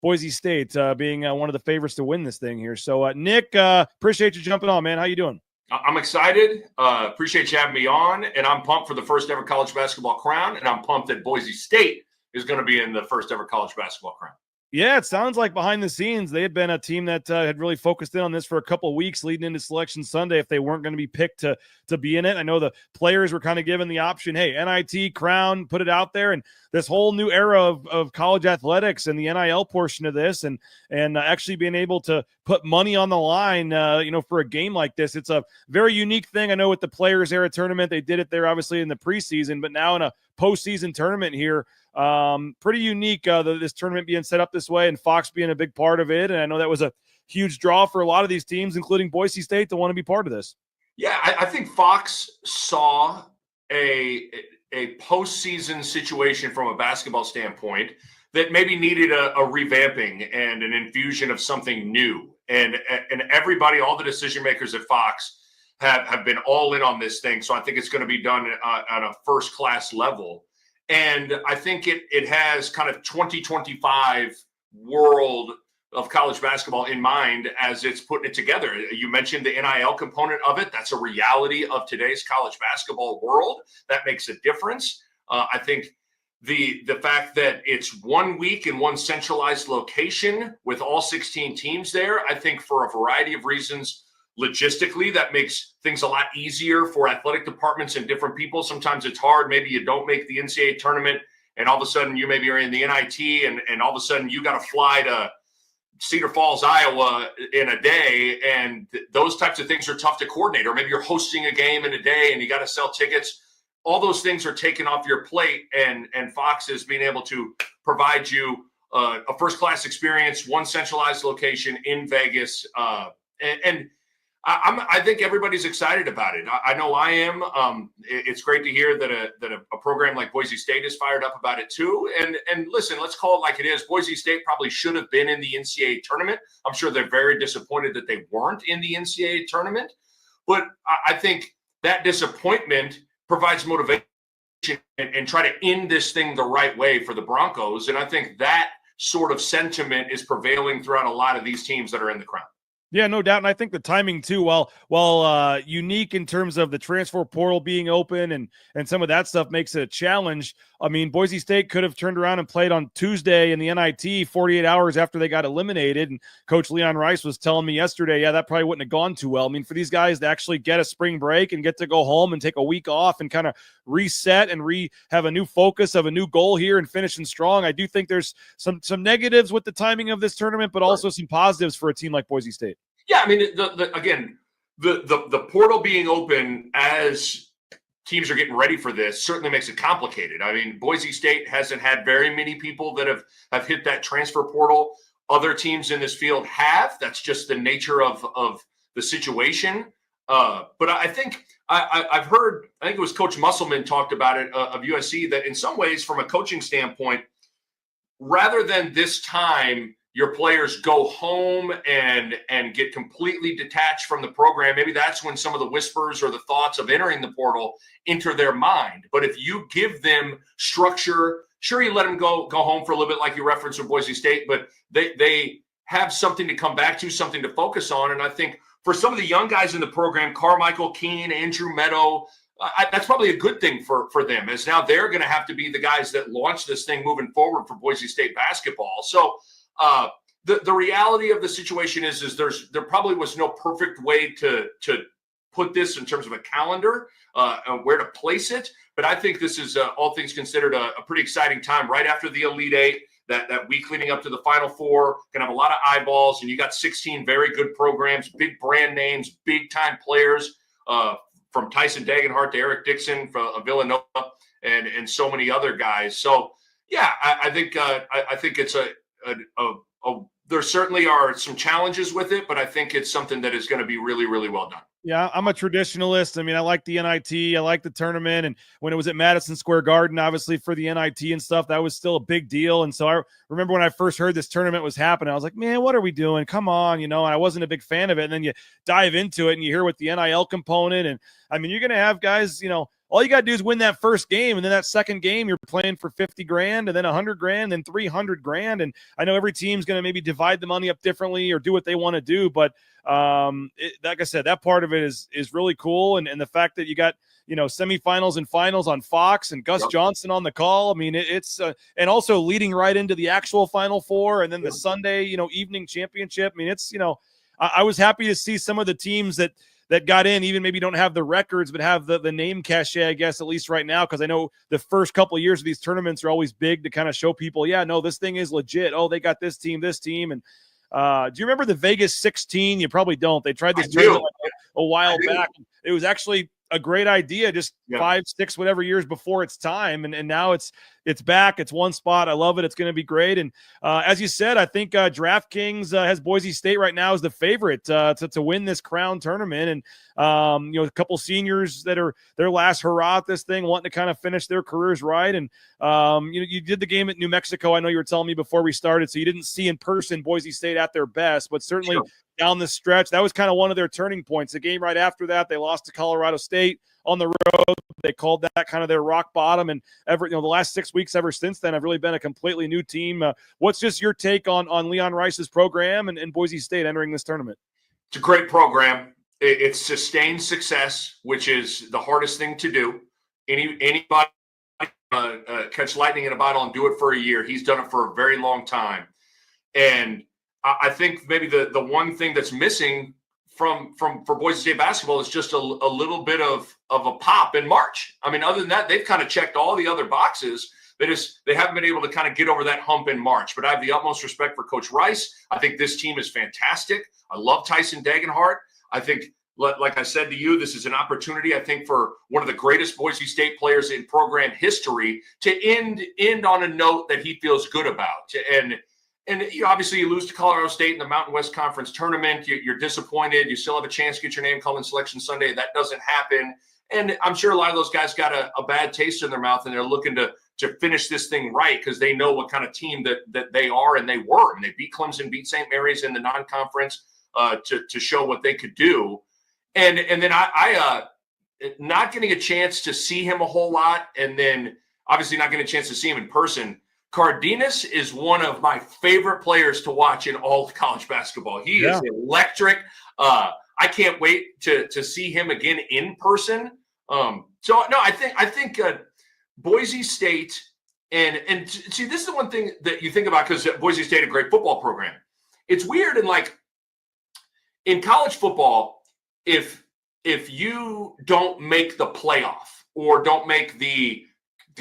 Boise State being one of the favorites to win this thing here. So, Nick, appreciate you jumping on, man. How you doing? I'm excited. Appreciate you having me on, and I'm pumped for the first ever college basketball crown, and I'm pumped that Boise State is going to be in the first ever college basketball crown. Yeah, it sounds like behind the scenes, they had been a team that had really focused in on this for a couple of weeks leading into Selection Sunday if they weren't going to be picked to be in it. I know the players were kind of given the option, hey, NIT, Crown, put it out there. And this whole new era of college athletics and the NIL portion of this and actually being able to put money on the line, for a game like this. It's a very unique thing. I know with the Players Era tournament, they did it there obviously in the preseason, but now in a postseason tournament here, pretty unique this tournament being set up this way and Fox being a big part of it. And I know that was a huge draw for a lot of these teams, including Boise State, to want to be part of this. Yeah, I think Fox saw a postseason situation from a basketball standpoint that maybe needed a revamping and an infusion of something new. And everybody, all the decision makers at Fox have been all in on this thing. So I think it's going to be done on a first class level. And I think it has kind of 2025 world of college basketball in mind as it's putting it together. You mentioned the NIL component of it. That's a reality of today's college basketball world. That makes a difference. I think the fact that it's 1 week in one centralized location with all 16 teams there, I think for a variety of reasons, logistically, that makes things a lot easier for athletic departments and different people. Sometimes it's hard. Maybe you don't make the NCAA tournament and all of a sudden you maybe are in the NIT and all of a sudden you got to fly to Cedar Falls, Iowa in a day. And those types of things are tough to coordinate. Or maybe you're hosting a game in a day and you got to sell tickets. All those things are taken off your plate. And Fox is being able to provide you a first-class experience, one centralized location in Vegas. I think everybody's excited about it. I know I am. It's great to hear that a program like Boise State is fired up about it too. And listen, let's call it like it is. Boise State probably should have been in the NCAA tournament. I'm sure they're very disappointed that they weren't in the NCAA tournament. But I think that disappointment provides motivation and try to end this thing the right way for the Broncos. And I think that sort of sentiment is prevailing throughout a lot of these teams that are in the Crown. Yeah, no doubt. And I think the timing too, while unique in terms of the transfer portal being open and some of that stuff makes it a challenge. I mean, Boise State could have turned around and played on Tuesday in the NIT 48 hours after they got eliminated. And Coach Leon Rice was telling me yesterday, yeah, that probably wouldn't have gone too well. I mean, for these guys to actually get a spring break and get to go home and take a week off and kind of reset and have a new focus of a new goal here and finishing strong. I do think there's some negatives with the timing of this tournament, but also some positives for a team like Boise State. Yeah, I mean, the portal being open as teams are getting ready for this certainly makes it complicated. I mean, Boise State hasn't had very many people that have hit that transfer portal. Other teams in this field have. That's just the nature of the situation. But I think I've heard, I think it was Coach Musselman talked about it of USC, that in some ways from a coaching standpoint, rather than this time your players go home and get completely detached from the program, maybe that's when some of the whispers or the thoughts of entering the portal enter their mind. But if you give them structure, sure, you let them go home for a little bit like you referenced with Boise State, but they have something to come back to, something to focus on. And I think for some of the young guys in the program, Carmichael Keene, Andrew Meadow, that's probably a good thing for them, as now they're going to have to be the guys that launch this thing moving forward for Boise State basketball. So the reality of the situation is there probably was no perfect way to put this in terms of a calendar and where to place it. But I think this is, all things considered, a pretty exciting time right after the Elite Eight, that week leading up to the Final Four. Going to have a lot of eyeballs, and you got 16 very good programs, big brand names, big-time players, from Tyson Dagenhart to Eric Dixon from Villanova and so many other guys. So, yeah, I think it's there certainly are some challenges with it, but I think it's something that is going to be really, really well done. Yeah, I'm a traditionalist. I mean, I like the NIT. I like the tournament. And when it was at Madison Square Garden, obviously for the NIT and stuff, that was still a big deal. And so I remember when I first heard this tournament was happening, I was like, man, what are we doing? Come on. And I wasn't a big fan of it. And then you dive into it and you hear what the NIL component. And I mean, you're going to have guys, all you got to do is win that first game. And then that second game, you're playing for 50 grand and then 100 grand and 300 grand. And I know every team's going to maybe divide the money up differently or do what they want to do. But like I said, that part of it is really cool. And the fact that you got semifinals and finals on Fox, and Gus Johnson on the call. I mean, it's and also leading right into the actual Final Four, and then the Sunday, evening championship. I mean, it's, I was happy to see some of the teams that got in, even maybe don't have the records, but have the name cachet, I guess, at least right now, because I know the first couple of years of these tournaments are always big to kind of show people, this thing is legit. Oh, they got this team. And do you remember the Vegas 16? You probably don't. They tried this tournament a while back. It was actually a great idea just 5, 6, whatever years before its time. And now it's back. It's one spot. I love it. It's going to be great. And as you said, I think DraftKings has Boise State right now as the favorite to win this crown tournament. And, a couple seniors that are their last hurrah at this thing, wanting to kind of finish their careers right. And, you did the game at New Mexico. I know you were telling me before we started, so you didn't see in person Boise State at their best, but certainly down the stretch, that was kind of one of their turning points. The game right after that, they lost to Colorado State on the road. They called that kind of their rock bottom, and the last 6 weeks ever since then have really been a completely new team. What's just your take on Leon Rice's program and Boise State entering this tournament? It's a great program. It's sustained success, which is the hardest thing to do. Anybody catch lightning in a bottle and do it for a year. He's done it for a very long time, and I think maybe the one thing that's missing for Boise State basketball is just a little bit of a pop in March. I mean, other than that, they've kind of checked all the other boxes. They haven't been able to kind of get over that hump in March. But I have the utmost respect for Coach Rice. I think this team is fantastic. I love Tyson Dagenhart. I think, like I said to you, this is an opportunity, I think, for one of the greatest Boise State players in program history to end on a note that he feels good about. And obviously you lose to Colorado State in the Mountain West Conference tournament. You're disappointed. You still have a chance to get your name called in Selection Sunday. That doesn't happen. And I'm sure a lot of those guys got a bad taste in their mouth, and they're looking to finish this thing right because they know what kind of team that they are and they were. And they beat Clemson, beat St. Mary's in the non-conference to show what they could do. And then I not getting a chance to see him a whole lot, and then obviously not getting a chance to see him in person. Cardenas is one of my favorite players to watch in all of college basketball. He is electric. I can't wait to see him again in person. I think Boise State and see, this is the one thing that you think about, because Boise State, a great football program. It's weird, and like in college football, if you don't make the playoff or don't make the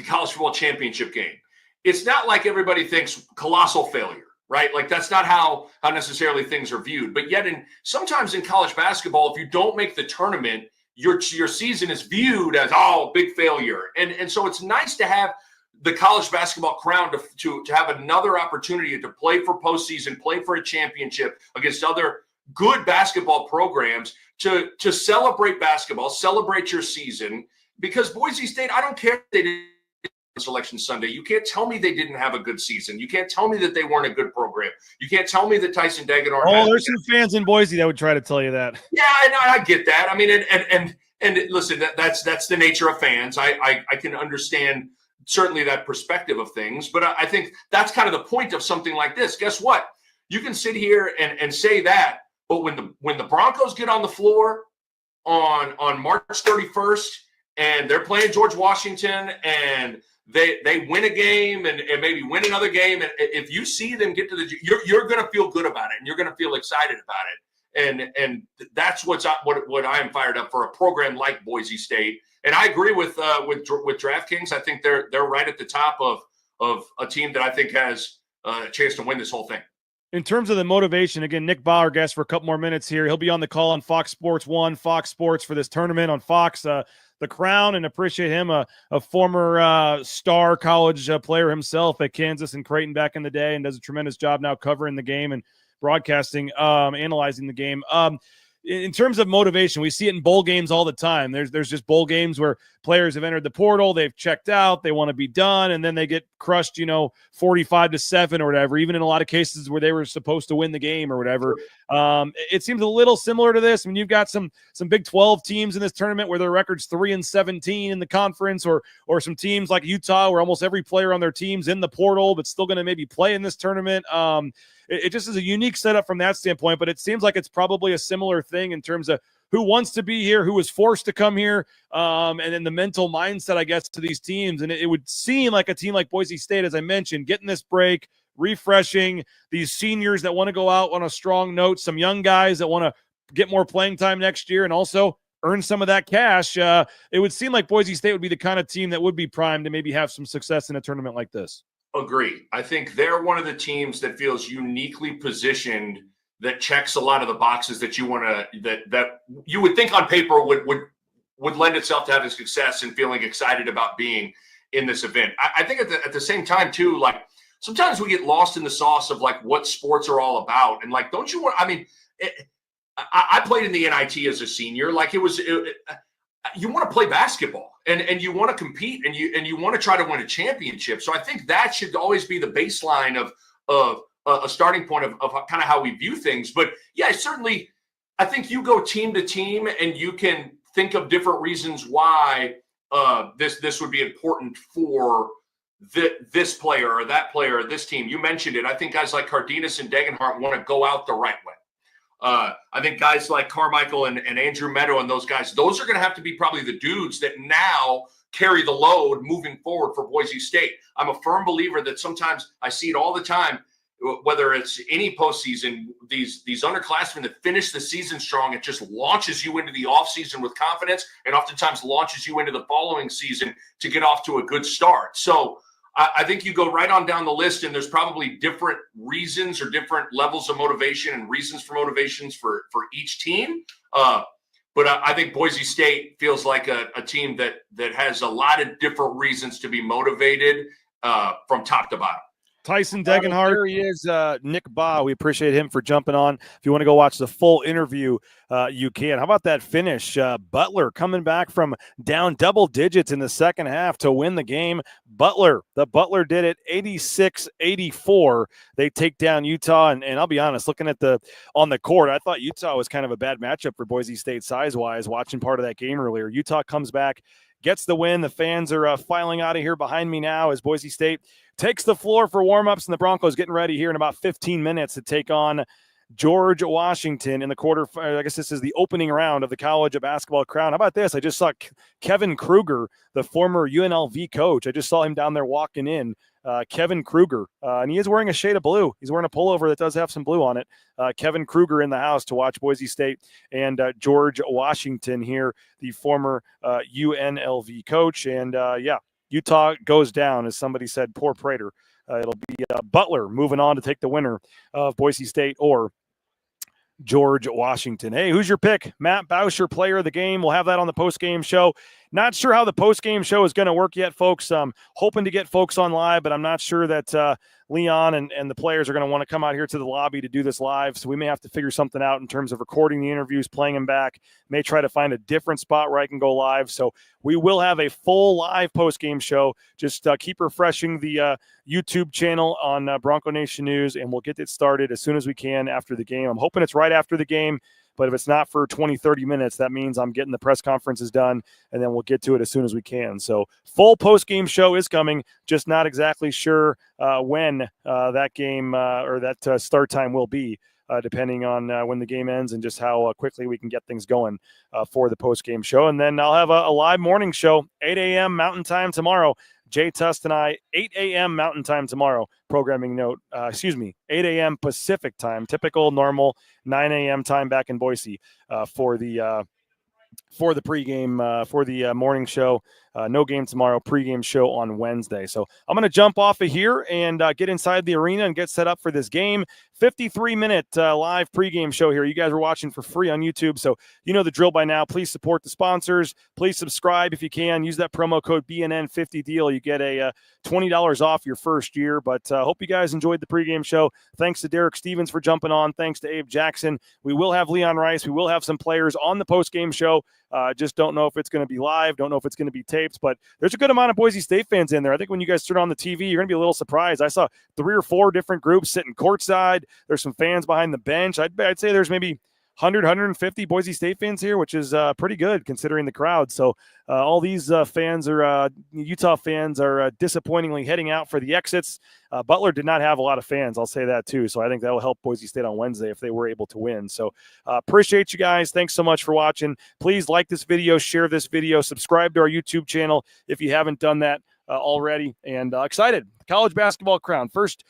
college football championship game, it's not like everybody thinks colossal failure, right? Like that's not how necessarily things are viewed. But yet sometimes in college basketball, if you don't make the tournament, your season is viewed as, big failure. And so it's nice to have the college basketball crown to have another opportunity to play for postseason, play for a championship against other good basketball programs, to celebrate basketball, celebrate your season. Because Boise State, I don't care if they didn't Selection Sunday. You can't tell me they didn't have a good season. You can't tell me that they weren't a good program. You can't tell me that Tyson Dagenhart. There's some fans in Boise that would try to tell you that. Yeah, I get that. I mean, and listen, that's the nature of fans. I can understand certainly that perspective of things, but I think that's kind of the point of something like this. Guess what? You can sit here and say that, but when the Broncos get on the floor on March 31st and they're playing George Washington and they win a game and maybe win another game, and if you see them get to you're going to feel good about it and you're going to feel excited about it, and that's what I am fired up for, a program like Boise State. And I agree with DraftKings. I think they're right at the top of a team that I think has a chance to win this whole thing. In terms of the motivation, again, Nick Bauer, guest for a couple more minutes here. He'll be on the call on Fox Sports 1, Fox Sports for this tournament on Fox. The Crown, and appreciate him, a former star college player himself at Kansas and Creighton back in the day, and does a tremendous job now covering the game and broadcasting, analyzing the game. In terms of motivation, we see it in bowl games all the time. There's just bowl games where players have entered the portal, they've checked out, they want to be done, and then they get crushed, 45-7 or whatever, even in a lot of cases where they were supposed to win the game or whatever. It seems a little similar to this. I mean, you've got some Big 12 teams in this tournament where their record's 3-17 in the conference, or some teams like Utah where almost every player on their team's in the portal but still going to maybe play in this tournament. It just is a unique setup from that standpoint, but it seems like it's probably a similar thing in terms of who wants to be here, who was forced to come here, and then the mental mindset, I guess, to these teams. And it would seem like a team like Boise State, as I mentioned, getting this break, refreshing, these seniors that want to go out on a strong note, some young guys that want to get more playing time next year and also earn some of that cash. It would seem like Boise State would be the kind of team that would be primed to maybe have some success in a tournament like this. Agree. I think they're one of the teams that feels uniquely positioned, that checks a lot of the boxes that you want to, that you would think on paper would lend itself to having success and feeling excited about being in this event. I think at the same time too, like sometimes we get lost in the sauce of like what sports are all about. And like, don't you want, I mean, I played in the NIT as a senior. Like you want to play basketball and you want to compete and you want to try to win a championship. So I think that should always be the baseline of a starting point of kind of how we view things. But yeah, certainly I think you go team to team and you can think of different reasons why this would be important for this player or that player or this team. You mentioned it. I think guys like Cardenas and Degenhart want to go out the right way. I think guys like Carmichael and Andrew Meadow and those guys, those are going to have to be probably the dudes that now carry the load moving forward for Boise State. I'm a firm believer that sometimes I see it all the time, whether it's any postseason, these underclassmen that finish the season strong, it just launches you into the offseason with confidence and oftentimes launches you into the following season to get off to a good start. So I think you go right on down the list, and there's probably different reasons or different levels of motivation and reasons for motivations for each team. But I think Boise State feels like a team that has a lot of different reasons to be motivated from top to bottom. Tyson Degenhart. There he is, Nick Baugh. We appreciate him for jumping on. If you want to go watch the full interview, you can. How about that finish? Butler coming back from down double digits in the second half to win the game. Butler did it 86-84. They take down Utah. And I'll be honest, looking at on the court, I thought Utah was kind of a bad matchup for Boise State size-wise, watching part of that game earlier. Utah comes back, gets the win. The fans are filing out of here behind me now as Boise State takes the floor for warm-ups, and the Broncos getting ready here in about 15 minutes to take on George Washington in the quarter. I guess this is the opening round of the College of Basketball Crown. How about this? I just saw Kevin Kruger, the former UNLV coach. I just saw him down there walking in. Kevin Kruger, and he is wearing a shade of blue. He's wearing a pullover that does have some blue on it. Kevin Kruger in the house to watch Boise State and George Washington here, the former UNLV coach. And Utah goes down, as somebody said, poor Prater. It'll be Butler moving on to take the winner of Boise State or George Washington. Hey, who's your pick? Matt Bauscher, player of the game. We'll have that on the post-game show. Not sure how the post-game show is going to work yet, folks. Hoping to get folks on live, but I'm not sure that Leon and the players are going to want to come out here to the lobby to do this live. So we may have to figure something out in terms of recording the interviews, playing them back. May try to find a different spot where I can go live. So we will have a full live post-game show. Just keep refreshing the YouTube channel on Bronco Nation News, and we'll get it started as soon as we can after the game. I'm hoping it's right after the game. But if it's not for 20, 30 minutes, that means I'm getting the press conferences done, and then we'll get to it as soon as we can. So full post-game show is coming, just not exactly sure when that game or that start time will be, depending on when the game ends and just how quickly we can get things going for the post-game show. And then I'll have a live morning show, 8 a.m. Mountain Time tomorrow. Jay Tust and I, 8 a.m. Mountain Time tomorrow. Programming note, 8 a.m. Pacific Time, typical, normal, 9 a.m. time back in Boise for the pregame, for the morning show. No game tomorrow, pregame show on Wednesday. So I'm going to jump off of here and get inside the arena and get set up for this game. 53-minute live pregame show here. You guys are watching for free on YouTube, so you know the drill by now. Please support the sponsors. Please subscribe if you can. Use that promo code BNN50 deal. You get a $20 off your first year. But hope you guys enjoyed the pregame show. Thanks to Derek Stevens for jumping on. Thanks to Abe Jackson. We will have Leon Rice. We will have some players on the postgame show. Just don't know if it's going to be live. Don't know if it's going to be taped. But there's a good amount of Boise State fans in there. I think when you guys turn on the TV, you're going to be a little surprised. I saw 3 or 4 different groups sitting courtside. There's some fans behind the bench. I'd say there's maybe 150 Boise State fans here, which is pretty good considering the crowd. So all these fans are Utah fans are disappointingly heading out for the exits. Butler did not have a lot of fans. I'll say that too. So I think that will help Boise State on Wednesday if they were able to win. So appreciate you guys. Thanks so much for watching. Please like this video, share this video, subscribe to our YouTube channel if you haven't done that already. And excited. College basketball crown. First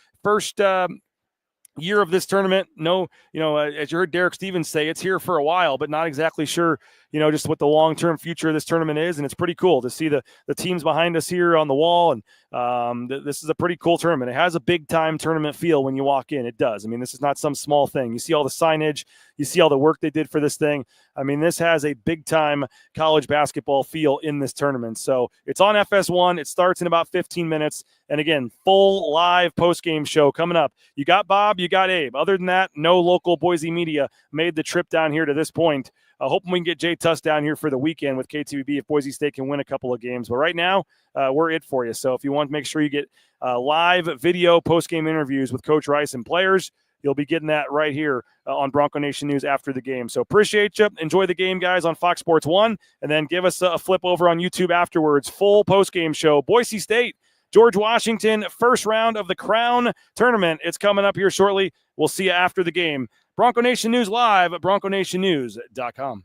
year of this tournament. No, as you heard Derek Stevens say, it's here for a while, but not exactly sure, just what the long-term future of this tournament is. And it's pretty cool to see the teams behind us here on the wall. And this is a pretty cool tournament. It has a big-time tournament feel when you walk in. It does. I mean, this is not some small thing. You see all the signage. You see all the work they did for this thing. I mean, this has a big-time college basketball feel in this tournament. So it's on FS1. It starts in about 15 minutes. And again, full live post-game show coming up. You got Bob, you got Abe. Other than that, no local Boise media made the trip down here to this point. Hoping we can get Jay Tuss down here for the weekend with KTVB if Boise State can win a couple of games. But right now, we're it for you. So if you want to make sure you get live video post-game interviews with Coach Rice and players, you'll be getting that right here on Bronco Nation News after the game. So appreciate you. Enjoy the game, guys, on Fox Sports 1. And then give us a flip over on YouTube afterwards. Full post-game show. Boise State, George Washington, first round of the Crown Tournament. It's coming up here shortly. We'll see you after the game. Bronco Nation News live at bronconationnews.com.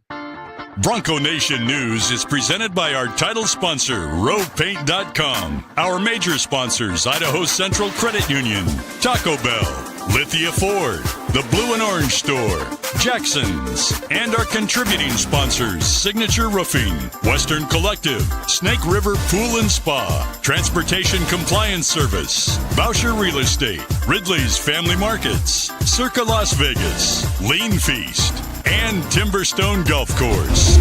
Bronco Nation News is presented by our title sponsor, RowPaint.com. Our major sponsors, Idaho Central Credit Union, Taco Bell, Lithia Ford, the Blue and Orange Store, Jackson's, and our contributing sponsors, Signature Roofing, Western Collective, Snake River Pool and Spa, Transportation Compliance Service, Boucher Real Estate, Ridley's Family Markets, Circa Las Vegas, Lean Feast, and Timberstone Golf Course.